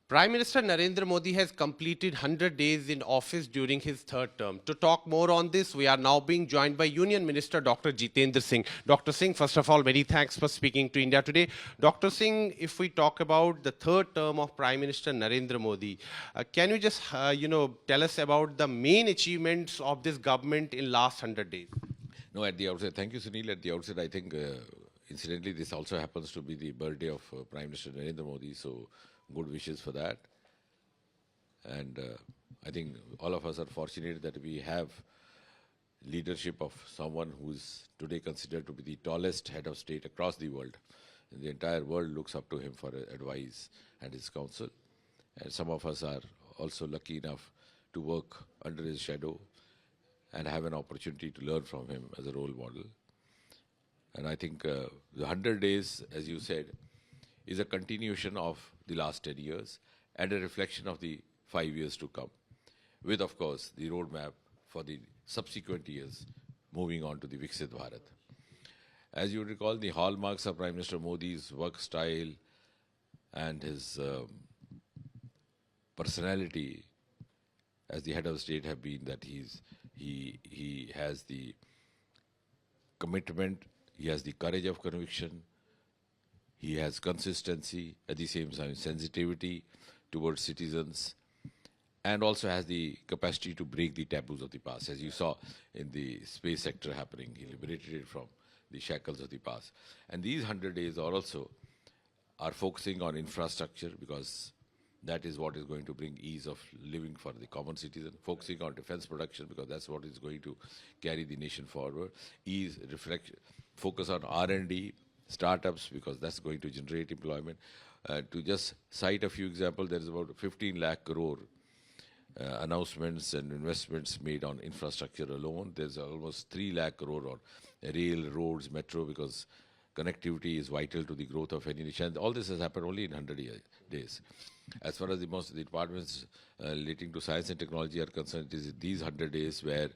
Prime Minister Narendra Modi has completed 100 days in office during his third term. To talk more on this, we are now being joined by Union Minister Dr. Jitendra Singh. Dr. Singh, first of all, many thanks for speaking to India today. Dr. Singh, if we talk about the third term of Prime Minister Narendra Modi, can you just, tell us about the main achievements of this government in last 100 days? No, at the outset, thank you, Sunil. At the outset, I think, incidentally, this also happens to be the birthday of Prime Minister Narendra Modi, so good wishes for that. And I think all of us are fortunate that we have leadership of someone who is today considered to be the tallest head of state across the world. And the entire world looks up to him for advice and his counsel. And some of us are also lucky enough to work under his shadow and have an opportunity to learn from him as a role model. And I think the 100 days, as you said, is a continuation of the last 10 years and a reflection of the 5 years to come, with, of course, the roadmap for the subsequent years moving on to the Viksit Bharat. As you recall, the hallmarks of Prime Minister Modi's work style and his personality as the head of state have been that he has the commitment, he has the courage of conviction, he has consistency, at the same time sensitivity towards citizens, and also has the capacity to break the taboos of the past. As you saw in the space sector happening, he liberated it from the shackles of the past. And these 100 days are focusing on infrastructure, because that is what is going to bring ease of living for the common citizen, focusing on defense production, because that's what is going to carry the nation forward, focus on R&D, startups, because that's going to generate employment. To just cite a few examples, there is about 15 lakh crore announcements and investments made on infrastructure alone. There's almost 3 lakh crore on rail, roads, metro, because connectivity is vital to the growth of any nation. And all this has happened only in 100 days. As far as most of the departments relating to science and technology are concerned, it is these 100 days where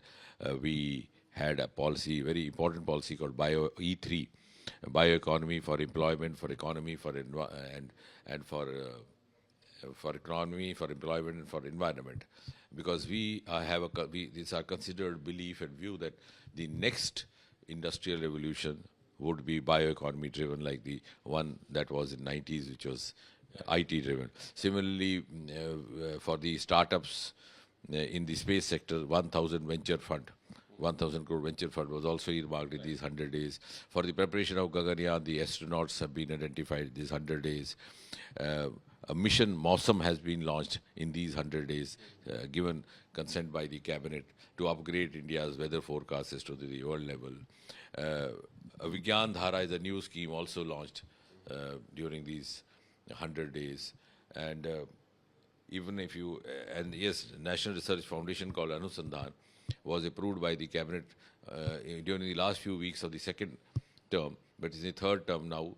we had a policy, very important policy called E3, bioeconomy for employment, for economy, for for economy, for employment, and for environment. Because it's our considered belief and view that the next industrial revolution would be bioeconomy driven, like the one that was in 90s, which was IT driven. Similarly, for the startups in the space sector, 1,000 venture fund. 1,000 crore venture fund was also earmarked in these 100 days. For the preparation of Gaganyaan, the astronauts have been identified these 100 days. A mission Mausam has been launched in these 100 days, given consent by the cabinet to upgrade India's weather forecasts to the world level. A Vigyan Dhara is a new scheme also launched during these 100 days. And even if you, and yes, National Research Foundation called Anusandhan was approved by the cabinet during the last few weeks of the second term, but in the third term now,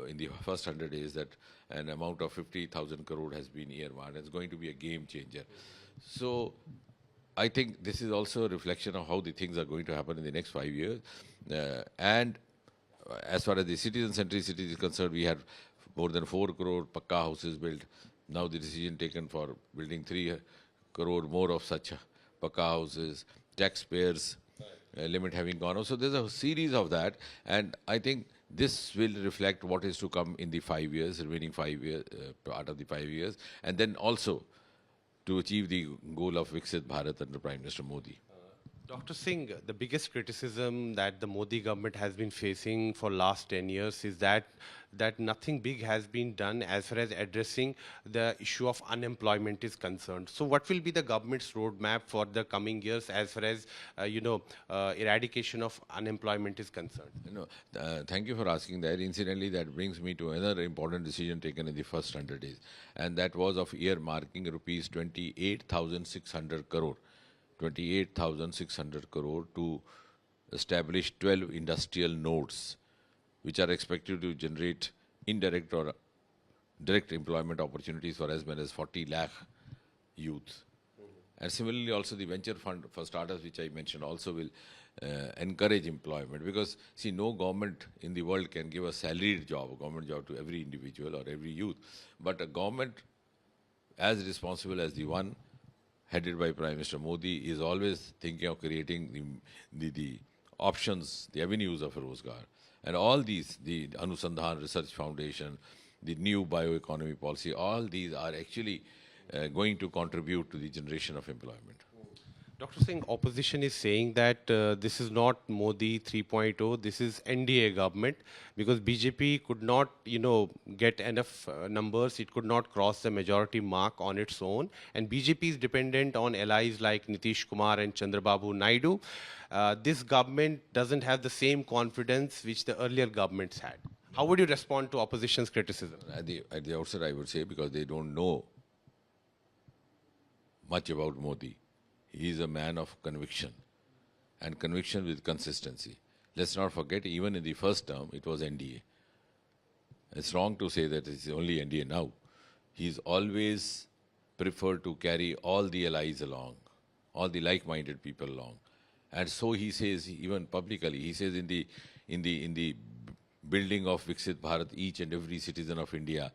in the first 100 days, that an amount of 50,000 crore has been earmarked. It's going to be a game changer. So I think this is also a reflection of how the things are going to happen in the next 5 years. And as far as the citizen-centricity is concerned, we had more than 4 crore Pakka houses built. Now the decision taken for building 3 crore more of such Pakka houses, taxpayers limit having gone up. So there's a series of that, and I think this will reflect what is to come in the 5 years, remaining 5 years, part of the 5 years, and then also to achieve the goal of Viksit Bharat under Prime Minister Modi. Dr. Singh, the biggest criticism that the Modi government has been facing for last 10 years is that nothing big has been done as far as addressing the issue of unemployment is concerned. So what will be the government's roadmap for the coming years as far as, eradication of unemployment is concerned? Thank you for asking that. Incidentally, that brings me to another important decision taken in the first 100 days, and that was of earmarking rupees 28,600 crore. 28,600 crore to establish 12 industrial nodes, which are expected to generate indirect or direct employment opportunities for as many as 40 lakh youth. And similarly, also the venture fund for startups, which I mentioned, also will encourage employment. Because, see, no government in the world can give a salaried job, a government job to every individual or every youth. But a government as responsible as the one headed by Prime Minister Modi, is always thinking of creating the options, the avenues of Rozgar. And all these, the Anusandhan Research Foundation, the new bioeconomy policy, all these are actually going to contribute to the generation of employment. Dr. Singh, opposition is saying that this is not Modi 3.0, this is NDA government because BJP could not, get enough numbers. It could not cross the majority mark on its own. And BJP is dependent on allies like Nitish Kumar and Chandrababu Naidu. This government doesn't have the same confidence which the earlier governments had. How would you respond to opposition's criticism? At the outset, I would say, because they don't know much about Modi. He is a man of conviction, and conviction with consistency. Let's not forget, even in the first term, it was NDA. It's wrong to say that it's only NDA now. He's always preferred to carry all the allies along, all the like-minded people along. And so he says, even publicly, he says in the building of Viksit Bharat, each and every citizen of India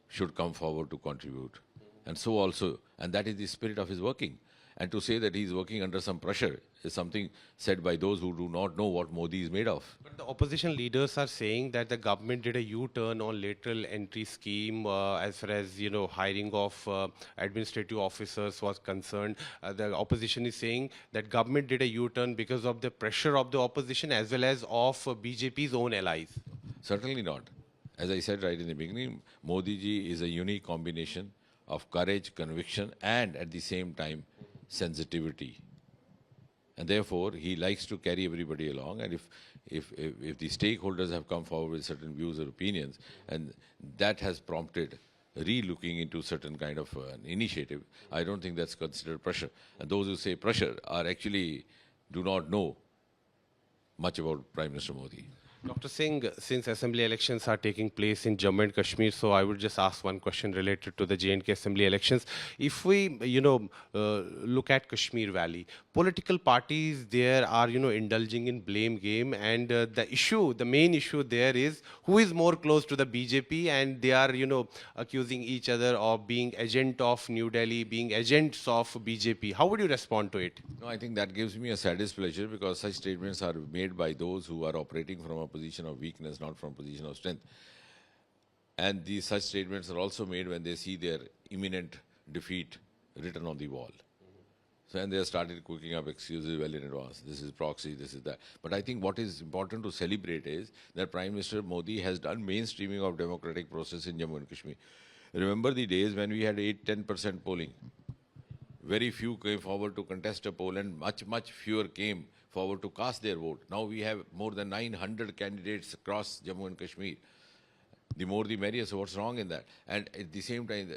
should come forward to contribute. And so also, and that is the spirit of his working. And to say that he's working under some pressure is something said by those who do not know what Modi is made of. But the opposition leaders are saying that the government did a U-turn on lateral entry scheme as far as hiring of administrative officers was concerned. The opposition is saying that government did a U-turn because of the pressure of the opposition as well as of BJP's own allies. Certainly not. As I said right in the beginning, Modi ji is a unique combination of courage, conviction, and at the same time sensitivity. And therefore, he likes to carry everybody along. And if the stakeholders have come forward with certain views or opinions, and that has prompted re-looking into certain kind of initiative, I don't think that's considered pressure. And those who say pressure are actually do not know much about Prime Minister Modi. Dr. Singh, since assembly elections are taking place in Jammu and Kashmir, so I would just ask one question related to the J&K assembly elections. If we, look at Kashmir Valley, political parties there are, indulging in blame game, and the main issue there is who is more close to the BJP, and they are, accusing each other of being agent of New Delhi, being agents of BJP. How would you respond to it? No, I think that gives me a saddest pleasure, because such statements are made by those who are operating from a position of weakness, not from a position of strength. And such statements are also made when they see their imminent defeat written on the wall. So, and they have started cooking up excuses well in advance. This is proxy, this is that. But I think what is important to celebrate is that Prime Minister Modi has done mainstreaming of democratic process in Jammu and Kashmir. Remember the days when we had 8-10% polling. Very few came forward to contest a poll, and much fewer came forward to cast their vote. Now we have more than 900 candidates across Jammu and Kashmir. The more the merrier, so what's wrong in that? And at the same time,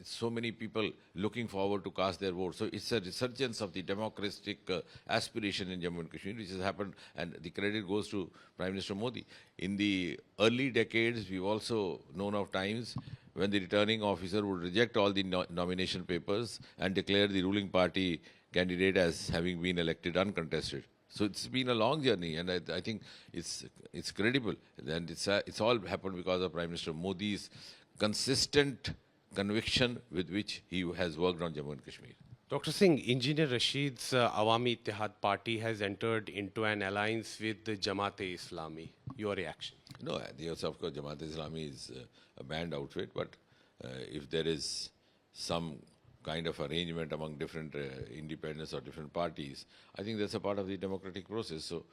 so many people looking forward to cast their vote. So it's a resurgence of the democratic aspiration in Jammu and Kashmir, which has happened, and the credit goes to Prime Minister Modi. In the early decades, we've also known of times when the returning officer would reject all the nomination papers and declare the ruling party candidate as having been elected uncontested. So it's been a long journey, and I think it's credible, and it's all happened because of Prime Minister Modi's consistent conviction with which he has worked on Jammu and Kashmir. Dr. Singh, Engineer Rashid's Awami Ittihad party has entered into an alliance with the Jamaat-e-Islami. Your reaction? No, of course, Jamaat-e-Islami is a banned outfit, but if there is some kind of arrangement among different independents or different parties, I think that's a part of the democratic process. So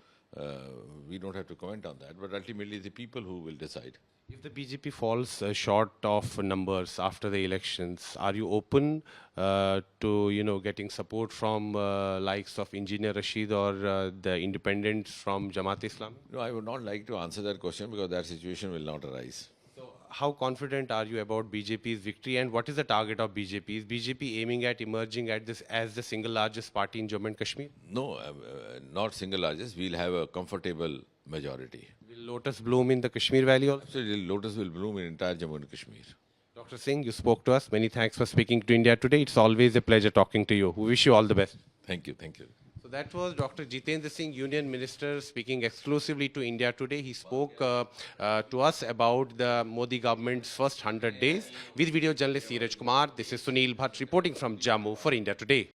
we don't have to comment on that. But ultimately, the people who will decide. If the BJP falls short of numbers after the elections, are you open to getting support from likes of Engineer Rashid or the independents from Jamaat-e-Islami? No, I would not like to answer that question, because that situation will not arise. How confident are you about BJP's victory, and what is the target of BJP? Is BJP aiming at emerging as the single largest party in Jammu and Kashmir? No, not single largest. We'll have a comfortable majority. Will Lotus bloom in the Kashmir Valley also? Absolutely, Lotus will bloom in entire Jammu and Kashmir. Dr. Singh, you spoke to us. Many thanks for speaking to India Today. It's always a pleasure talking to you. We wish you all the best. Thank you. Thank you. So that was Dr. Jitendra Singh, Union Minister, speaking exclusively to India Today. He spoke to us about the Modi government's first 100 days. With video journalist Neeraj Kumar, this is Sunil Bhatt reporting from Jammu for India Today.